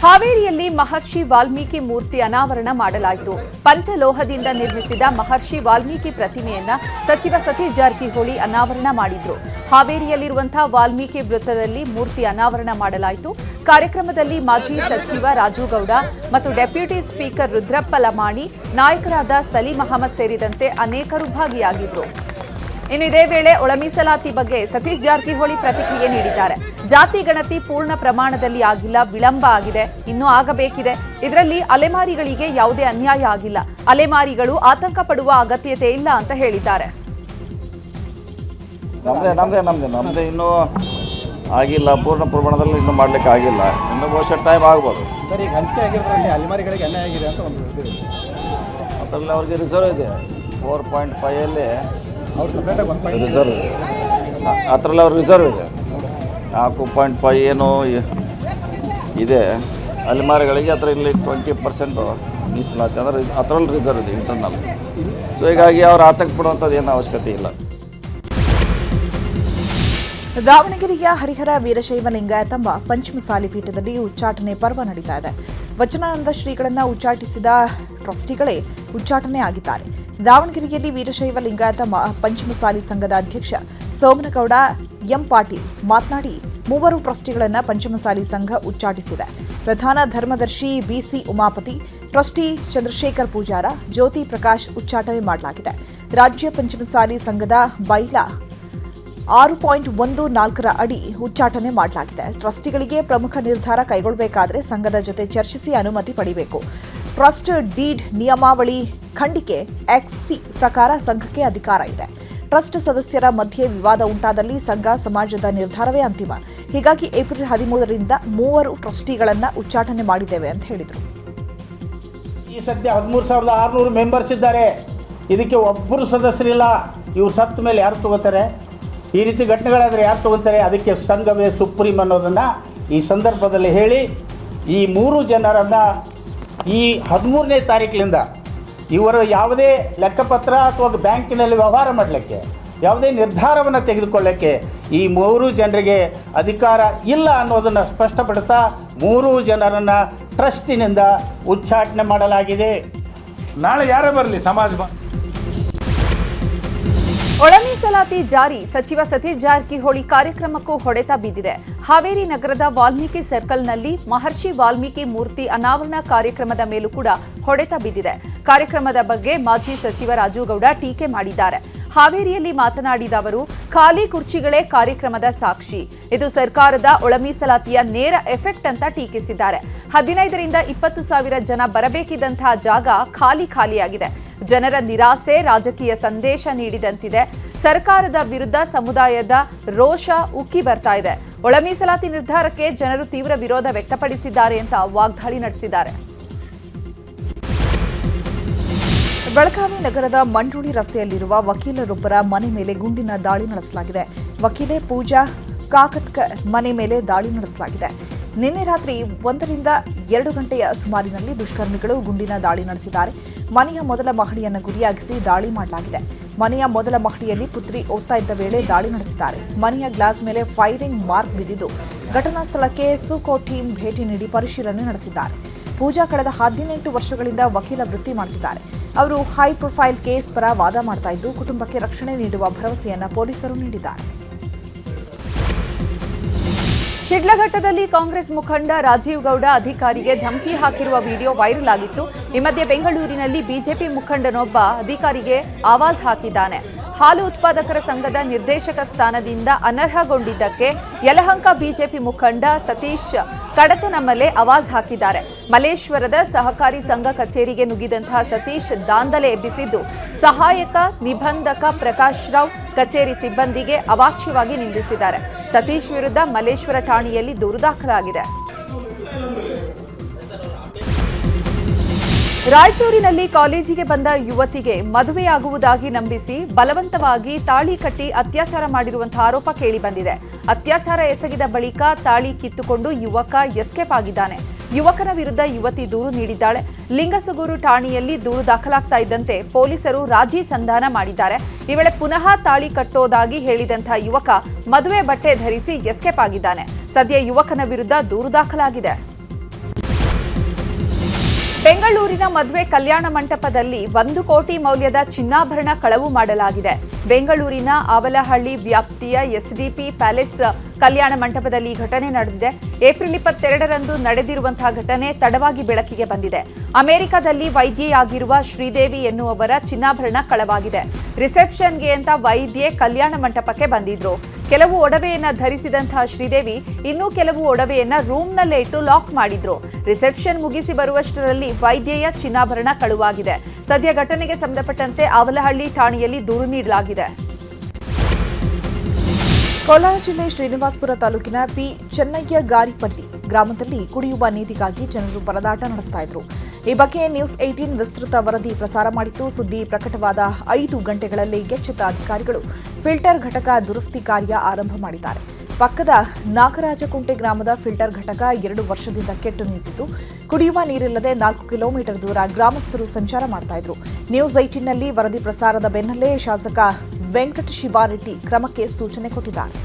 ಹಾವೇರಿಯಲ್ಲಿ ಮಹರ್ಷಿ ವಾಲ್ಮೀಕಿ ಮೂರ್ತಿ ಅನಾವರಣ ಮಾಡಲಾಯಿತು. ಪಂಚಲೋಹದಿಂದ ನಿರ್ಮಿಸಿದ ಮಹರ್ಷಿ ವಾಲ್ಮೀಕಿ ಪ್ರತಿಮೆಯನ್ನ ಸಚಿವ ಸತೀಶ್ ಜಾರಕಿಹೊಳಿ ಅನಾವರಣ ಮಾಡಿದ್ರು. ಹಾವೇರಿಯಲ್ಲಿರುವಂತಹ ವಾಲ್ಮೀಕಿ ವೃತ್ತದಲ್ಲಿ ಮೂರ್ತಿ ಅನಾವರಣ ಮಾಡಲಾಯಿತು. ಕಾರ್ಯಕ್ರಮದಲ್ಲಿ ಮಾಜಿ ಸಚಿವ ರಾಜುಗೌಡ ಮತ್ತು ಡೆಪ್ಯೂಟಿ ಸ್ಪೀಕರ್ ರುದ್ರಪ್ಪ ಲಮಾಣಿ, ನಾಯಕರಾದ ಸಲೀಂ ಅಹಮದ್ ಸೇರಿದಂತೆ ಅನೇಕರು ಭಾಗಿಯಾಗಿದ್ರು. ಇನ್ನು ಇದೇ ವೇಳೆ ಒಳ ಮೀಸಲಾತಿ ಬಗ್ಗೆ ಸತೀಶ್ ಜಾರಕಿಹೊಳಿ ಪ್ರತಿಕ್ರಿಯೆ ನೀಡಿದ್ದಾರೆ. ಜಾತಿ ಗಣತಿ ಪೂರ್ಣ ಪ್ರಮಾಣದಲ್ಲಿ ಆಗಿಲ್ಲ, ವಿಳಂಬ ಆಗಿದೆ, ಇನ್ನೂ ಆಗಬೇಕಿದೆ. ಇದರಲ್ಲಿ ಅಲೆಮಾರಿಗಳಿಗೆ ಯಾವುದೇ ಅನ್ಯಾಯ ಆಗಿಲ್ಲ. ಅಲೆಮಾರಿಗಳು ಆತಂಕ ಪಡುವ ಅಗತ್ಯತೆ ಇಲ್ಲ ಅಂತ ಹೇಳಿದ್ದಾರೆ. ನಮ್ದೇ ಇನ್ನೂ ಆಗಿಲ್ಲ, ಪೂರ್ಣ ಪ್ರಮಾಣದಲ್ಲಿ ಇನ್ನೂ ಮಾಡ್ಲಿಕ್ಕೆ ಆಗಿಲ್ಲ. ಇನ್ನೂ ಬಹುಶಃ ಟೈಮ್ ಆಗ್ಬೋದು. ಸರ್, ಈಗ ಹಂಚಿಕೆ ಆಗಿರೋದ್ರಲ್ಲಿ ಅಲೆಮಾರಿಗಳಿಗೆ ಅನ್ಯಾಯ ಆಗಿದೆ ಅಂತ ಒಂದು ಅದರಲ್ಲಿ ಅವ್ರಿಗೆ ರಿಸರ್ವ್ ಇದೆ. 4.5 ರಿಸರ್ವ್ ಇದೆ. ಅದರಲ್ಲಿ ಅವ್ರ ರಿಸರ್ವ್ ಇದೆ. 4.5 ಏನೋ ಇದೆ. ಅಲೆಮಾರಿಗಳಿಗೆ ಅದರ ಇಲ್ಲಿ 20% ಮೀಸಲಾತಿ ಅಂದರೆ ಅದರಲ್ಲಿ ರಿಸರ್ವ್ ಇದೆ ಇಂಟರ್ನಲ್. ಸೊ ಹೀಗಾಗಿ ಅವ್ರು ಆತಂಕ ಪಡುವಂಥದ್ದು ಏನು ಅವಶ್ಯಕತೆ ಇಲ್ಲ. ದಾವಣಗೆರೆಯ ಹರಿಹರ ವೀರಶೈವ ಲಿಂಗಾಯತಂಬ ಪಂಚಮಸಾಲಿ ಪೀಠದಲ್ಲಿ ಉಚ್ಚಾಟನೆ ಪರ್ವ ನಡೀತಾ ಇದೆ. ವಚನಾನಂದ ಶ್ರೀಗಳನ್ನು ಉಚ್ಚಾಟಿಸಿದ ಟ್ರಸ್ಟಿಗಳೇ ಉಚ್ಚಾಟನೆ ಆಗಿದ್ದಾರೆ. ದಾವಣಗೆರೆಯಲ್ಲಿ ವೀರಶೈವ ಲಿಂಗಾಯತ ಪಂಚಮಸಾಲಿ ಸಂಘದ ಅಧ್ಯಕ್ಷ ಸೋಮನಗೌಡ ಎಂ ಪಾಟೀಲ್ ಮಾತನಾಡಿ, 3 ಟ್ರಸ್ಟಿಗಳನ್ನು ಪಂಚಮಸಾಲಿ ಸಂಘ ಉಚ್ಚಾಟಿಸಿದೆ. ಪ್ರಧಾನ ಧರ್ಮದರ್ಶಿ ಬಿಸಿ ಉಮಾಪತಿ, ಟ್ರಸ್ಟಿ ಚಂದ್ರಶೇಖರ್ ಪೂಜಾರ, ಜ್ಯೋತಿ ಪ್ರಕಾಶ್ ಉಚ್ಚಾಟನೆ ಮಾಡಲಾಗಿದೆ. ರಾಜ್ಯ ಪಂಚಮಸಾಲಿ ಸಂಘದ ಬೈಲಾ 6.14 ಅಡಿ ಉಚ್ಚಾಟನೆ ಮಾಡಲಾಗಿದೆ. ಟ್ರಸ್ಟಿಗಳಿಗೆ ಪ್ರಮುಖ ನಿರ್ಧಾರ ಕೈಗೊಳ್ಳಬೇಕಾದರೆ ಸಂಘದ ಜೊತೆ ಚರ್ಚಿಸಿ ಅನುಮತಿ ಪಡೆಯಬೇಕು. ಟ್ರಸ್ಟ್ ಡೀಡ್ ನಿಯಮಾವಳಿ ಖಂಡಿಕೆ XC ಪ್ರಕಾರ ಸಂಘಕ್ಕೆ ಅಧಿಕಾರ ಇದೆ. ಟ್ರಸ್ಟ್ ಸದಸ್ಯರ ಮಧ್ಯೆ ವಿವಾದ ಉಂಟಾದಲ್ಲಿ ಸಂಘ ಸಮಾಜದ ನಿರ್ಧಾರವೇ ಅಂತಿಮ. ಹೀಗಾಗಿ ಏಪ್ರಿಲ್ 13ರಿಂದ 3 ಟ್ರಸ್ಟಿಗಳನ್ನು ಉಚ್ಚಾಟನೆ ಮಾಡಿದ್ದೇವೆ ಅಂತ ಹೇಳಿದರು. ಈ ಸದ್ಯ 13,600 ಮೆಂಬರ್ಸ್ ಇದ್ದಾರೆ. ಇದಕ್ಕೆ ಒಬ್ಬರು ಸದಸ್ಯರಿಲ್ಲ. ಇವ್ರು ಸತ್ತ ಮೇಲೆ ಯಾರು ತಗೋತಾರೆ? ಈ ರೀತಿ ಘಟನೆಗಳಾದರೆ ಯಾರು ತಗೋತಾರೆ? ಅದಕ್ಕೆ ಸಂಘವೇ ಸುಪ್ರೀಂ ಅನ್ನೋದನ್ನು ಈ ಸಂದರ್ಭದಲ್ಲಿ ಹೇಳಿ, ಈ 3 ಜನರನ್ನು ಈ 13ನೇ ತಾರೀಕಿನಿಂದ ಇವರು ಯಾವುದೇ ಲೆಕ್ಕಪತ್ರ ಅಥವಾ ಬ್ಯಾಂಕಿನಲ್ಲಿ ವ್ಯವಹಾರ ಮಾಡಲಿಕ್ಕೆ, ಯಾವುದೇ ನಿರ್ಧಾರವನ್ನು ತೆಗೆದುಕೊಳ್ಳಕ್ಕೆ ಈ 3 ಜನರಿಗೆ ಅಧಿಕಾರ ಇಲ್ಲ ಅನ್ನೋದನ್ನು ಸ್ಪಷ್ಟಪಡ್ತಾ 3 ಜನರನ್ನು ಟ್ರಸ್ಟಿನಿಂದ ಉಚ್ಚಾಟನೆ ಮಾಡಲಾಗಿದೆ. ನಾಳೆ ಯಾರೇ ಬರಲಿ ಸಮಾಜ ಒಳ ಮೀಸಲಾತಿ ಜಾರಿ ಸಚಿವ ಸತೀಶ್ ಜಾರಕಿಹೊಳಿ ಕಾರ್ಯಕ್ರಮಕ್ಕೂ ಹೊಡೆತ ಬಿದ್ದಿದೆ. ಹಾವೇರಿ ನಗರದ ವಾಲ್ಮೀಕಿ ಸರ್ಕಲ್ನಲ್ಲಿ ಮಹರ್ಷಿ ವಾಲ್ಮೀಕಿ ಮೂರ್ತಿ ಅನಾವರಣ ಕಾರ್ಯಕ್ರಮದ ಮೇಲೂ ಕೂಡ ಹೊಡೆತ ಬಿದ್ದಿದೆ. ಕಾರ್ಯಕ್ರಮದ ಬಗ್ಗೆ ಮಾಜಿ ಸಚಿವ ರಾಜುಗೌಡ ಟೀಕೆ ಮಾಡಿದ್ದಾರೆ. ಹಾವೇರಿಯಲ್ಲಿ ಮಾತನಾಡಿದ ಅವರು, ಖಾಲಿ ಕುರ್ಚಿಗಳೇ ಕಾರ್ಯಕ್ರಮದ ಸಾಕ್ಷಿ, ಇದು ಸರ್ಕಾರದ ಒಳ ಮೀಸಲಾತಿಯ ನೇರ ಎಫೆಕ್ಟ್ ಅಂತ ಟೀಕಿಸಿದ್ದಾರೆ. 15 ರಿಂದ 20 ಸಾವಿರ ಜನ ಬರಬೇಕಿದ್ದಂತಹ ಜಾಗ ಖಾಲಿಯಾಗಿದೆ. ಜನರ ನಿರಾಸೆ ರಾಜಕೀಯ ಸಂದೇಶ ನೀಡಿದಂತಿದೆ. ಸರ್ಕಾರದ ವಿರುದ್ಧ ಸಮುದಾಯದ ರೋಷ ಉಕ್ಕಿ ಬರ್ತಾ ಇದೆ. ಒಳ ಮೀಸಲಾತಿ ನಿರ್ಧಾರಕ್ಕೆ ಜನರು ತೀವ್ರ ವಿರೋಧ ವ್ಯಕ್ತಪಡಿಸಿದ್ದಾರೆ ಅಂತ ವಾಗ್ದಾಳಿ ನಡೆಸಿದ್ದಾರೆ. ಬೆಳಗಾವಿ ನಗರದ ಮಂಡೋಳಿ ರಸ್ತೆಯಲ್ಲಿರುವ ವಕೀಲರೊಬ್ಬರ ಮನೆ ಮೇಲೆ ಗುಂಡಿನ ದಾಳಿ ನಡೆಸಲಾಗಿದೆ. ವಕೀಲೆ ಪೂಜಾ ಕಾಕತ್ಕರ್ ಮನೆ ಮೇಲೆ ದಾಳಿ ನಡೆಸಲಾಗಿದೆ. ನಿನ್ನೆ ರಾತ್ರಿ 1 ರಿಂದ 2 ಗಂಟೆಯ ಸುಮಾರಿನಲ್ಲಿ ದುಷ್ಕರ್ಮಿಗಳು ಗುಂಡಿನ ದಾಳಿ ನಡೆಸಿದ್ದಾರೆ. ಮನೆಯ ಮೊದಲ ಮಹಡಿಯನ್ನು ಗುರಿಯಾಗಿಸಿ ದಾಳಿ ಮಾಡಲಾಗಿದೆ. ಮನೆಯ ಮೊದಲ ಮಹಡಿಯಲ್ಲಿ ಪುತ್ರಿ ಓದ್ತಾ ಇದ್ದ ವೇಳೆ ದಾಳಿ ನಡೆಸಿದ್ದಾರೆ. ಮನೆಯ ಗ್ಲಾಸ್ ಮೇಲೆ ಫೈರಿಂಗ್ ಮಾರ್ಕ್ ಬಿದ್ದಿದ್ದು, ಘಟನಾ ಸ್ಥಳಕ್ಕೆ ಸುಕೋ ಟೀಮ್ ಭೇಟಿ ನೀಡಿ ಪರಿಶೀಲನೆ ನಡೆಸಿದ್ದಾರೆ. ಪೂಜಾ ಕಳೆದ 18 ವರ್ಷಗಳಿಂದ ವಕೀಲ ವೃತ್ತಿ ಮಾಡುತ್ತಿದ್ದಾರೆ. ಅವರು ಹೈ ಪ್ರೊಫೈಲ್ ಕೇಸ್ ಪರ ವಾದ ಮಾಡ್ತಾ ಇದ್ದು, ಕುಟುಂಬಕ್ಕೆ ರಕ್ಷಣೆ ನೀಡುವ ಭರವಸೆಯನ್ನು ಪೊಲೀಸರು ನೀಡಿದ್ದಾರೆ. ಶಿಡ್ಲಘಟ್ಟದಲ್ಲಿ ಕಾಂಗ್ರೆಸ್ ಮುಖಂಡ ರಾಜೀವ್ ಗೌಡ ಅಧಿಕಾರಿಗೆ ಧಮಕಿ ಹಾಕಿರುವ ವಿಡಿಯೋ ವೈರಲ್ ಆಗಿತ್ತು. ಈ ಮಧ್ಯೆ ಬೆಂಗಳೂರಿನಲ್ಲಿ ಬಿಜೆಪಿ ಮುಖಂಡನೊಬ್ಬ ಅಧಿಕಾರಿಗೆ ಆವಾಜ್ ಹಾಕಿದ್ದಾನೆ. ಹಾಲು ಉತ್ಪಾದಕರ ಸಂಘದ ನಿರ್ದೇಶಕ ಸ್ಥಾನದಿಂದ ಅನರ್ಹಗೊಂಡಿದ್ದಕ್ಕೆ ಯಲಹಂಕ ಬಿಜೆಪಿ ಮುಖಂಡ ಸತೀಶ್ ಕಡತನಮಲೆ ಆವಾಜ್ ಹಾಕಿದ್ದಾರೆ. ಮಲ್ಲೇಶ್ವರದ ಸಹಕಾರಿ ಸಂಘ ಕಚೇರಿಗೆ ನುಗ್ಗಿದಂತಹ ಸತೀಶ್ ದಾಂಧಲೆ ಎಬ್ಬಿಸಿದ್ದು, ಸಹಾಯಕ ನಿಬಂಧಕ ಪ್ರಕಾಶ್ ರಾವ್ ಕಚೇರಿ ಸಿಬ್ಬಂದಿಗೆ ಅವಾಚ್ಯವಾಗಿ ನಿಂದಿಸಿದ್ದಾರೆ. ಸತೀಶ್ ವಿರುದ್ಧ ಮಲ್ಲೇಶ್ವರ ಠಾಣೆಯಲ್ಲಿ ದೂರು ದಾಖಲಾಗಿದೆ. ರಾಯಚೂರಿನಲ್ಲಿ ಕಾಲೇಜಿಗೆ ಬಂದ ಯುವತಿಗೆ ಮದುವೆಯಾಗುವುದಾಗಿ ನಂಬಿಸಿ ಬಲವಂತವಾಗಿ ತಾಳಿ ಕಟ್ಟಿ ಅತ್ಯಾಚಾರ ಮಾಡಿರುವಂತಹ ಆರೋಪ ಕೇಳಿಬಂದಿದೆ. ಅತ್ಯಾಚಾರ ಎಸಗಿದ ಬಳಿಕ ತಾಳಿ ಕಿತ್ತುಕೊಂಡು ಯುವಕ ಎಸ್ಕೇಪ್ ಆಗಿದ್ದಾನೆ. ಯುವಕನ ವಿರುದ್ಧ ಯುವತಿ ದೂರು ನೀಡಿದ್ದಾಳೆ. ಲಿಂಗಸುಗೂರು ಠಾಣೆಯಲ್ಲಿ ದೂರು ದಾಖಲಾಗ್ತಾ ಇದ್ದಂತೆ ಪೊಲೀಸರು ರಾಜಿ ಸಂಧಾನ ಮಾಡಿದ್ದಾರೆ. ಈ ವೇಳೆ ಪುನಃ ತಾಳಿ ಕಟ್ಟೋದಾಗಿ ಹೇಳಿದಂತಹ ಯುವಕ ಮದುವೆ ಬಟ್ಟೆ ಧರಿಸಿ ಎಸ್ಕೇಪ್ ಆಗಿದ್ದಾನೆ. ಸದ್ಯ ಯುವಕನ ವಿರುದ್ಧ ದೂರು ದಾಖಲಾಗಿದೆ. ಬೆಂಗಳೂರಿನ ಮದುವೆ ಕಲ್ಯಾಣ ಮಂಟಪದಲ್ಲಿ 1 ಕೋಟಿ ಮೌಲ್ಯದ ಚಿನ್ನಾಭರಣ ಕಳವು ಮಾಡಲಾಗಿದೆ. ಬೆಂಗಳೂರಿನ ಆವಲಹಳ್ಳಿ ವ್ಯಾಪ್ತಿಯ ಎಸ್ಡಿಪಿ ಪ್ಯಾಲೇಸ್ ಕಲ್ಯಾಣ ಮಂಟಪದಲ್ಲಿ ಘಟನೆ ನಡೆದಿದೆ. ಏಪ್ರಿಲ್ 22ರಂದು ನಡೆದಿರುವಂತಹ ಘಟನೆ ತಡವಾಗಿ ಬೆಳಕಿಗೆ ಬಂದಿದೆ. ಅಮೆರಿಕದಲ್ಲಿ ವೈದ್ಯೆಯಾಗಿರುವ ಶ್ರೀದೇವಿ ಎನ್ನುವವರ ಚಿನ್ನಾಭರಣ ಕಳವಾಗಿದೆ. ರಿಸೆಪ್ಷನ್ಗೆ ಅಂತ ವೈದ್ಯೆ ಕಲ್ಯಾಣ ಮಂಟಪಕ್ಕೆ ಬಂದಿದ್ರು. ಕೆಲವು ಒಡವೆಯನ್ನ ಧರಿಸಿದಂತಹ ಶ್ರೀದೇವಿ ಇನ್ನೂ ಕೆಲವು ಒಡವೆಯನ್ನ ರೂಮ್ನಲ್ಲೇ ಇಟ್ಟು ಲಾಕ್ ಮಾಡಿದ್ರು. ರಿಸೆಪ್ಷನ್ ಮುಗಿಸಿ ಬರುವಷ್ಟರಲ್ಲಿ ವೈದ್ಯೆಯ ಚಿನ್ನಾಭರಣ ಕಳುವಾಗಿದೆ. ಸದ್ಯ ಘಟನೆಗೆ ಸಂಬಂಧಪಟ್ಟಂತೆ ಆವಲಹಳ್ಳಿ ಠಾಣೆಯಲ್ಲಿ ದೂರು ನೀಡಲಾಗಿದೆ. ಕೋಲಾರ ಜಿಲ್ಲೆ ಶ್ರೀನಿವಾಸಪುರ ತಾಲೂಕಿನ ಪಿ ಚೆನ್ನಯ್ಯಗಾರಿಪಲ್ಲಿ ಗ್ರಾಮದಲ್ಲಿ ಕುಡಿಯುವ ನೀರಿಗಾಗಿ ಜನರು ಪರದಾಟ ನಡೆಸ್ತಾ ಇದ್ರು. ಈ ಬಗ್ಗೆ ನ್ಯೂಸ್ 18 ವಿಸ್ತೃತ ವರದಿ ಪ್ರಸಾರ ಮಾಡಿತ್ತು. ಸುದ್ದಿ ಪ್ರಕಟವಾದ 5 ಗಂಟೆಗಳಲ್ಲಿ ಎಚ್ಚೆತ್ತ ಅಧಿಕಾರಿಗಳು ಫಿಲ್ಟರ್ ಘಟಕ ದುರಸ್ತಿ ಕಾರ್ಯ ಆರಂಭ ಮಾಡಿದ್ದಾರೆ. ಪಕ್ಕದ ನಾಗರಾಜಕುಂಟೆ ಗ್ರಾಮದ ಫಿಲ್ಟರ್ ಘಟಕ 2 ವರ್ಷದಿಂದ ಕೆಟ್ಟು ನಿಂತಿದ್ದು, ಕುಡಿಯುವ ನೀರಿಲ್ಲದೆ 4 ಕಿಲೋಮೀಟರ್ ದೂರ ಗ್ರಾಮಸ್ಥರು ಸಂಚಾರ ಮಾಡ್ತಾ ಇದ್ರು. ನ್ಯೂಸ್ 18ನಲ್ಲಿ ವರದಿ ಪ್ರಸಾರದ ಬೆನ್ನಲ್ಲೇ ಶಾಸಕ ವೆಂಕಟ ಶಿವಾರೆಡ್ಡಿ ಕ್ರಮಕ್ಕೆ ಸೂಚನೆ ಕೊಟ್ಟಿದ್ದಾರೆ.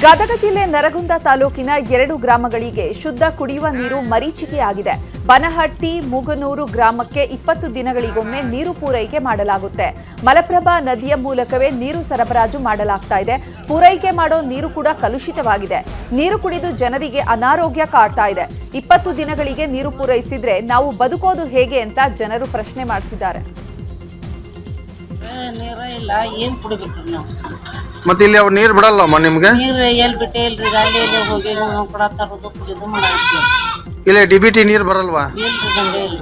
ಗದಗ ಜಿಲ್ಲೆ ನರಗುಂದ ತಾಲೂಕಿನ 2 ಗ್ರಾಮಗಳಿಗೆ ಶುದ್ಧ ಕುಡಿಯುವ ನೀರು ಮರೀಚಿಕೆಯಾಗಿದೆ. ಬನಹಟ್ಟಿ ಮುಗನೂರು ಗ್ರಾಮಕ್ಕೆ 20 ದಿನಗಳಿಗೊಮ್ಮೆ ನೀರು ಪೂರೈಕೆ ಮಾಡಲಾಗುತ್ತೆ. ಮಲಪ್ರಭಾ ನದಿಯ ಮೂಲಕವೇ ನೀರು ಸರಬರಾಜು ಮಾಡಲಾಗ್ತಾ ಇದೆ. ಪೂರೈಕೆ ಮಾಡೋ ನೀರು ಕೂಡ ಕಲುಷಿತವಾಗಿದೆ. ನೀರು ಕುಡಿದು ಜನರಿಗೆ ಅನಾರೋಗ್ಯ ಕಾಡ್ತಾ ಇದೆ. 20 ದಿನಗಳಿಗೆ ನೀರು ಪೂರೈಸಿದ್ರೆ ನಾವು ಬದುಕೋದು ಹೇಗೆ ಅಂತ ಜನರು ಪ್ರಶ್ನೆ ಮಾಡ್ತಿದ್ದಾರೆ. ನೀರ ಇಲ್ಲ, ಏನ್ ಕುಡಿಬೇಕು ನಾವು? ಮತ್ತೆ ಇಲ್ಲಿ ಅವ್ರು ನೀರು ಬಿಡಲ್ಲಮ್ಮ ನಿಮ್ಗೆ? ನೀರು ಎಲ್ಲಿ ಬಿಟ್ಟೆ ಇಲ್ರಿ, ಅಲ್ಲಿ ಇಲ್ಲಿ ಹೋಗಿ ನಾವು ಕೂಡ ತರೋದು ಕುಡಿದು ಮಾಡಾಕ್ತೀವಿ. ಇಲ್ಲಿ ಡಿಬಿಟಿ ನೀರು ಬರಲ್ವಾ? ಇಲ್ರಿ, ಬಂದೇ ಇಲ್ಲ.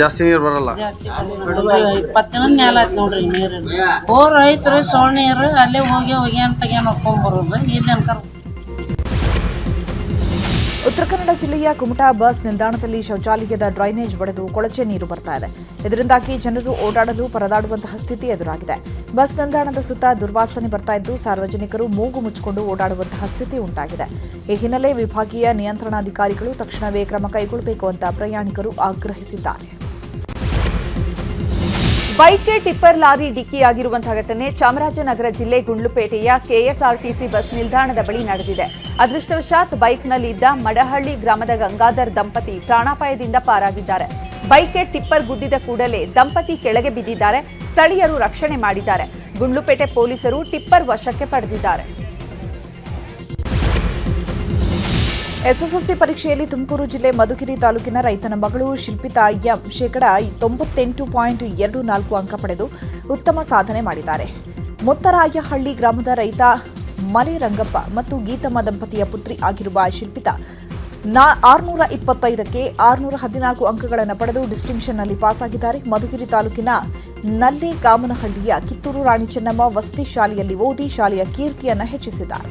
ಜಾಸ್ತಿ ನೀರು ಬರಲ್ಲ. ಜಾಸ್ತಿ 20 ದಿನದ ಮೇಲೆ ಆಯ್ತು ನೋಡ್ರಿ ನೀರು. ಬೋರ್ ಐತ್ರಿ, ಸೋಳ್ ನೀರು ಅಲ್ಲೇ ಹೋಗಿ ಅಂತ ನೋಡ್ಕೊಂಡ್ ಬರೋದು. ಇಲ್ಲಿ ಅನ್ಕರ್ ಉತ್ತರ ಕನ್ನಡ ಜಿಲ್ಲೆಯ ಕುಮಟಾ ಬಸ್ ನಿಲ್ದಾಣದಲ್ಲಿ ಶೌಚಾಲಯದ ಡ್ರೈನೇಜ್ ಒಡೆದು ಕೊಳಚೆ ನೀರು ಬರ್ತಾ ಇದೆ. ಇದರಿಂದಾಗಿ ಜನರು ಓಡಾಡಲು ಪರದಾಡುವಂತಹ ಸ್ಥಿತಿ ಎದುರಾಗಿದೆ. ಬಸ್ ನಿಲ್ದಾಣದ ಸುತ್ತ ದುರ್ವಾಸನೆ ಬರ್ತಾ ಇದ್ದು, ಸಾರ್ವಜನಿಕರು ಮೂಗು ಮುಚ್ಚಿಕೊಂಡು ಓಡಾಡುವಂತಹ ಸ್ಥಿತಿ ಉಂಟಾಗಿದೆ. ಈ ಹಿನ್ನೆಲೆ ವಿಭಾಗೀಯ ನಿಯಂತ್ರಣಾಧಿಕಾರಿಗಳು ತಕ್ಷಣವೇ ಕ್ರಮ ಕೈಗೊಳ್ಳಬೇಕು ಅಂತ ಪ್ರಯಾಣಿಕರು ಆಗ್ರಹಿಸಿದ್ದಾರೆ. ಬೈಕ್ಗೆ ಟಿಪ್ಪರ್ ಲಾರಿ ಡಿಕ್ಕಿಯಾಗಿರುವಂತಹ ಘಟನೆ ಚಾಮರಾಜನಗರ ಜಿಲ್ಲೆ ಗುಂಡ್ಲುಪೇಟೆಯ ಕೆಎಸ್ಆರ್ಟಿಸಿ ಬಸ್ ನಿಲ್ದಾಣದ ಬಳಿ ನಡೆದಿದೆ. ಅದೃಷ್ಟವಶಾತ್ ಬೈಕ್ನಲ್ಲಿದ್ದ ಮಡಹಳ್ಳಿ ಗ್ರಾಮದ ಗಂಗಾಧರ್ ದಂಪತಿ ಪ್ರಾಣಾಪಾಯದಿಂದ ಪಾರಾಗಿದ್ದಾರೆ. ಬೈಕ್ಗೆ ಟಿಪ್ಪರ್ ಗುದ್ದಿದ ಕೂಡಲೇ ದಂಪತಿ ಕೆಳಗೆ ಬಿದ್ದಿದ್ದಾರೆ. ಸ್ಥಳೀಯರು ರಕ್ಷಣೆ ಮಾಡಿದ್ದಾರೆ. ಗುಂಡ್ಲುಪೇಟೆ ಪೊಲೀಸರು ಟಿಪ್ಪರ್ ವಶಕ್ಕೆ ಪಡೆದಿದ್ದಾರೆ. ಎಸ್ಎಸ್ಎಲ್ಸಿ ಪರೀಕ್ಷೆಯಲ್ಲಿ ತುಮಕೂರು ಜಿಲ್ಲೆ ಮಧುಗಿರಿ ತಾಲೂಕಿನ ರೈತನ ಮಗಳು ಶಿಲ್ಪಿತಾ ಎಂ (98.24) ಅಂಕ ಪಡೆದು ಉತ್ತಮ ಸಾಧನೆ ಮಾಡಿದ್ದಾರೆ. ಮುತ್ತರಾಯಹಳ್ಳಿ ಗ್ರಾಮದ ರೈತ ಮಲೆರಂಗಪ್ಪ ಮತ್ತು ಗೀತಮ್ಮ ದಂಪತಿಯ ಪುತ್ರಿ ಆಗಿರುವ ಶಿಲ್ಪಿತಾ 625ಕ್ಕೆ 614 ಅಂಕಗಳನ್ನು ಪಡೆದು ಡಿಸ್ಟಿಂಕ್ಷನ್ನಲ್ಲಿ ಪಾಸಾಗಿದ್ದಾರೆ. ಮಧುಗಿರಿ ತಾಲೂಕಿನ ನಲ್ಲೆಗಾಮನಹಳ್ಳಿಯ ಕಿತ್ತೂರು ರಾಣಿ ಚೆನ್ನಮ್ಮ ವಸತಿ ಶಾಲೆಯಲ್ಲಿ ಓದಿ ಶಾಲೆಯ ಕೀರ್ತಿಯನ್ನು ಹೆಚ್ಚಿಸಿದ್ದಾರೆ.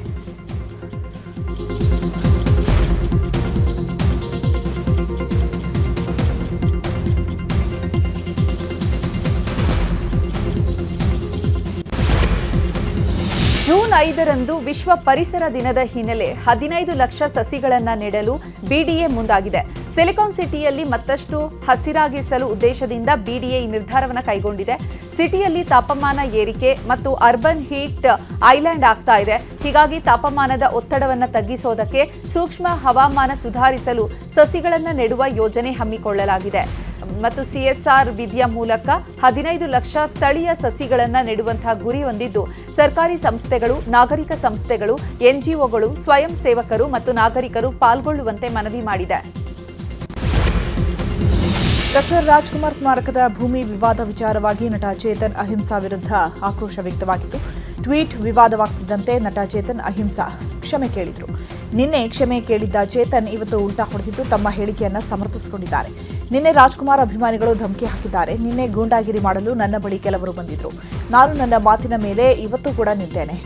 ಜೂನ್ 5ರಂದು ವಿಶ್ವ ಪರಿಸರ ದಿನದ ಹಿನ್ನೆಲೆ 15 ಲಕ್ಷ ಸಸಿಗಳನ್ನು ನೆಡಲು ಬಿಡಿಎ ಮುಂದಾಗಿದೆ. ಸಿಲಿಕಾನ್ ಸಿಟಿಯಲ್ಲಿ ಮತ್ತಷ್ಟು ಹಸಿರಾಗಿಸಲು ಉದ್ದೇಶದಿಂದ ಬಿಡಿಎ ಈ ನಿರ್ಧಾರವನ್ನು ಕೈಗೊಂಡಿದೆ. ಸಿಟಿಯಲ್ಲಿ ತಾಪಮಾನ ಏರಿಕೆ ಮತ್ತು ಅರ್ಬನ್ ಹೀಟ್ ಐಲ್ಯಾಂಡ್ ಆಗ್ತಾ ಇದೆ. ಹೀಗಾಗಿ ತಾಪಮಾನದ ಒತ್ತಡವನ್ನು ತಗ್ಗಿಸೋದಕ್ಕೆ ಸೂಕ್ಷ್ಮ ಹವಾಮಾನ ಸುಧಾರಿಸಲು ಸಸಿಗಳನ್ನು ನೆಡುವ ಯೋಜನೆ ಹಮ್ಮಿಕೊಳ್ಳಲಾಗಿದೆ ಮತ್ತು CSR ವಿಧಿಯ ಮೂಲಕ 15 ಲಕ್ಷ ಸ್ಥಳೀಯ ಸಸಿಗಳನ್ನು ನೆಡುವಂತಹ ಗುರಿ ಹೊಂದಿದ್ದು ಸರ್ಕಾರಿ ಸಂಸ್ಥೆಗಳು, ನಾಗರಿಕ ಸಂಸ್ಥೆಗಳು, NGOಗಳು, ಸ್ವಯಂ ಸೇವಕರು ಮತ್ತು ನಾಗರಿಕರು ಪಾಲ್ಗೊಳ್ಳುವಂತೆ ಮನವಿ ಮಾಡಿದೆ. ಡಾಕ್ಟರ್ ರಾಜ್ಕುಮಾರ್ ಸ್ಮಾರಕದ ಭೂಮಿ ವಿವಾದ ವಿಚಾರವಾಗಿ ನಟ ಚೇತನ್ ಅಹಿಂಸಾ ವಿರುದ್ಧ ಆಕ್ರೋಶ ವ್ಯಕ್ತವಾಗಿತ್ತು. ಟ್ವೀಟ್ ವಿವಾದವಾಗ್ತಿದ್ದಂತೆ ನಟ ಚೇತನ್ ಅಹಿಂಸಾ ಕ್ಷಮೆ ಕೇಳಿದರು. ನಿನ್ನೆ ಕ್ಷಮೆ ಕೇಳಿದ್ದ ಚೇತನ್ ಇವತ್ತು ಉಲ್ಟಾ ಹೊಡೆದಿದ್ದು ತಮ್ಮ ಹೇಳಿಕೆಯನ್ನು ಸಮರ್ಥಿಸಿಕೊಂಡಿದ್ದಾರೆ. ನಿನ್ನೆ ರಾಜ್ಕುಮಾರ್ ಅಭಿಮಾನಿಗಳು ಧಮಕಿ ಹಾಕಿದ್ದಾರೆ. ನಿನ್ನೆ ಗೂಂಡಾಗಿರಿ ಮಾಡಲು ನನ್ನ ಬಳಿ ಕೆಲವರು ಬಂದಿದ್ರು. ನಾನು ನನ್ನ ಮಾತಿನ ಮೇಲೆ ಇವತ್ತು ಕೂಡ ನಿಂತೇನೆ.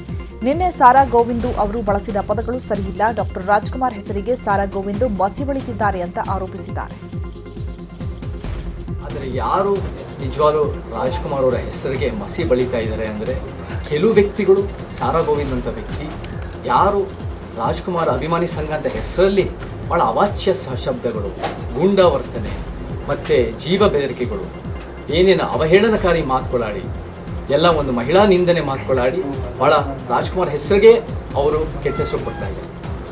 ನಿನ್ನೆ ಸಾರಾ ಗೋವಿಂದು ಅವರು ಬಳಸಿದ ಪದಗಳು ಸರಿಯಿಲ್ಲ. ಡಾಕ್ಟರ್ ರಾಜ್ಕುಮಾರ್ ಹೆಸರಿಗೆ ಸಾರಾ ಗೋವಿಂದು ಮಸಿ ಬಳಿತಿದ್ದಾರೆ ಅಂತ ಆರೋಪಿಸಿದ್ದಾರೆ. ಆದರೆ ಯಾರು ನಿಜವಾಗ್ಲೂ ರಾಜ್ಕುಮಾರ್ ಅವರ ಹೆಸರಿಗೆ ಮಸಿ ಬಳಿತಾ ಇದ್ದಾರೆ ಅಂದರೆ ಕೆಲವು ವ್ಯಕ್ತಿಗಳು, ಸಾರಾ ಗೋವಿಂದ್ ಅಂತ ವ್ಯಕ್ತಿ, ಯಾರು ರಾಜ್ಕುಮಾರ್ ಅಭಿಮಾನಿ ಸಂಘ ಅಂತ ಹೆಸರಲ್ಲಿ ಭಾಳ ಅವಾಚ್ಯ ಶಬ್ದಗಳು, ಗೂಂಡಾವರ್ತನೆ ಮತ್ತು ಜೀವ ಬೆದರಿಕೆಗಳು, ಏನೇನು ಅವಹೇಳನಕಾರಿ ಮಾತುಗಳಾಡಿ, ಎಲ್ಲ ಒಂದು ಮಹಿಳಾ ನಿಂದನೆ ಮಾತುಗಳಾಡಿ ಭಾಳ ರಾಜ್ಕುಮಾರ್ ಹೆಸರಿಗೆ ಅವರು ಕೆಟ್ಟ ಹೆಸರು ಕೊಡ್ತಾ ಇದ್ದಾರೆ.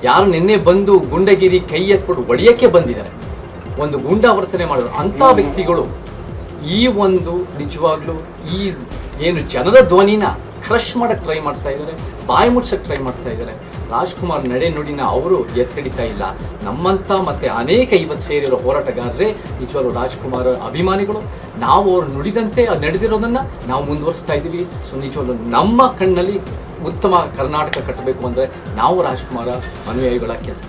ಯಾರು ನಿನ್ನೆ ಬಂದು ಗುಂಡಗಿರಿ ಕೈ ಎತ್ಬಿಟ್ಟು ಒಡೆಯೋಕ್ಕೆ ಬಂದಿದ್ದಾರೆ, ಒಂದು ಗೂಂಡಾವರ್ತನೆ ಮಾಡೋರು ಅಂಥ ವ್ಯಕ್ತಿಗಳು ಈ ಒಂದು ನಿಜವಾಗ್ಲೂ ಈ ಏನು ಜನರ ಧ್ವನಿನ ಕ್ರಶ್ ಮಾಡೋಕ್ಕೆ ಟ್ರೈ ಮಾಡ್ತಾ ಇದ್ದಾರೆ, ಬಾಯಿ ಮುಚ್ಚಕ್ಕೆ ಟ್ರೈ ಮಾಡ್ತಾ ಇದ್ದಾರೆ. ರಾಜ್ಕುಮಾರ್ ನಡೆ ನುಡಿನ ಅವರು ಎತ್ತಿಡಿತಾ ಇಲ್ಲ. ನಮ್ಮಂಥ ಮತ್ತು ಅನೇಕ ಇವತ್ತು ಸೇರಿರೋ ಹೋರಾಟಗಾರರೇ ನಿಜವಾಗ್ಲೂ ರಾಜ್ಕುಮಾರ್ ಅಭಿಮಾನಿಗಳು. ನಾವು ಅವ್ರು ನುಡಿದಂತೆ ನಡೆದಿರೋದನ್ನು ನಾವು ಮುಂದುವರಿಸ್ತಾ ಇದ್ದೀವಿ. ಸೊ ನಿಜವಾಗ್ಲೂ ನಮ್ಮ ಕಣ್ಣಲ್ಲಿ ಉತ್ತಮ ಕರ್ನಾಟಕ ಕಟ್ಟಬೇಕು ಅಂದರೆ ನಾವು ರಾಜ್ಕುಮಾರ ಅನುಯಾಯಿಗಳ ಕೆಲಸ.